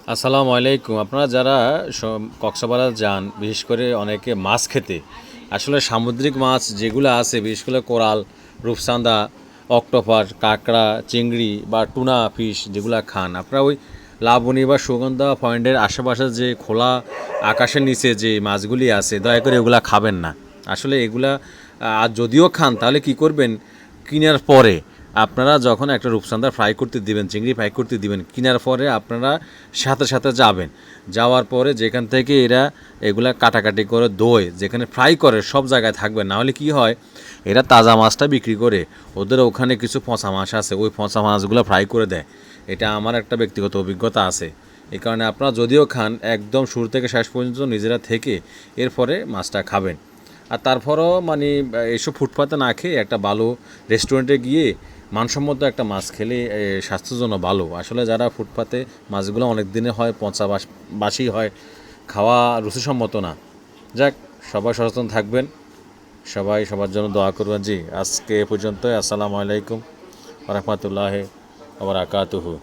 আসসালামু আলাইকুম। আপনারা যারা কক্সবাজার যান, বিশেষ করে অনেকে মাছ খেতে, আসলে সামুদ্রিক মাছ যেগুলো আছে, বিশেষ করে কোরাল, রূপচাঁদা, অক্টোপাস, কাঁকড়া, চিংড়ি বা টুনা ফিশ যেগুলো খান, আপনারা ওই লাবণী বা সুগন্ধা পয়েন্টের আশেপাশে যে খোলা আকাশের নিচে যে মাছগুলি আছে, দয়া করে এগুলা খাবেন না। আসলে এগুলা আর যদিও খান তাহলে কি করবেন, কিনার পরে আপনারা যখন একটা রূপচাঁদা ফ্রাই করতে দিবেন, চিংড়ি ফ্রাই করতে দিবেন, কেনার পরে আপনারা সাথে সাথে যাবেন, যাওয়ার পরে যেখান থেকে এরা এগুলা কাটাকাটি করে দই যেখানে ফ্রাই করে সব জায়গায় থাকবে, না হলে কি হয়, এরা তাজা মাছটা বিক্রি করে, ওদের ওখানে কিছু পচা মাছ আছে, ওই পচা মাছগুলো ফ্রাই করে দেয়। এটা আমার একটা ব্যক্তিগত অভিজ্ঞতা আছে। এই কারণে আপনারা যদিও খান, একদম শুরু থেকে শেষ পর্যন্ত নিজেরা থেকে এরপরে মাছটা খাবেন। আর তারপরও মানে এইসব ফুটপাতে না খেয়ে একটা ভালো রেস্টুরেন্টে গিয়ে মানসম্মত একটা মাছ খেলে স্বাস্থ্যের জন্য ভালো। আসলে যারা ফুটপাতে মাছগুলো অনেক দিনে হয়, পচা বাসি হয়, খাওয়া রুচিসম্মত না। যাক, সবাই সচেতন থাকবেন, সবাই সবার জন্য দোয়া করবেন। জি, আজকে এ পর্যন্ত। আসসালামু আলাইকুম ওয়া রাহমাতুল্লাহি ওয়া বারাকাতুহু।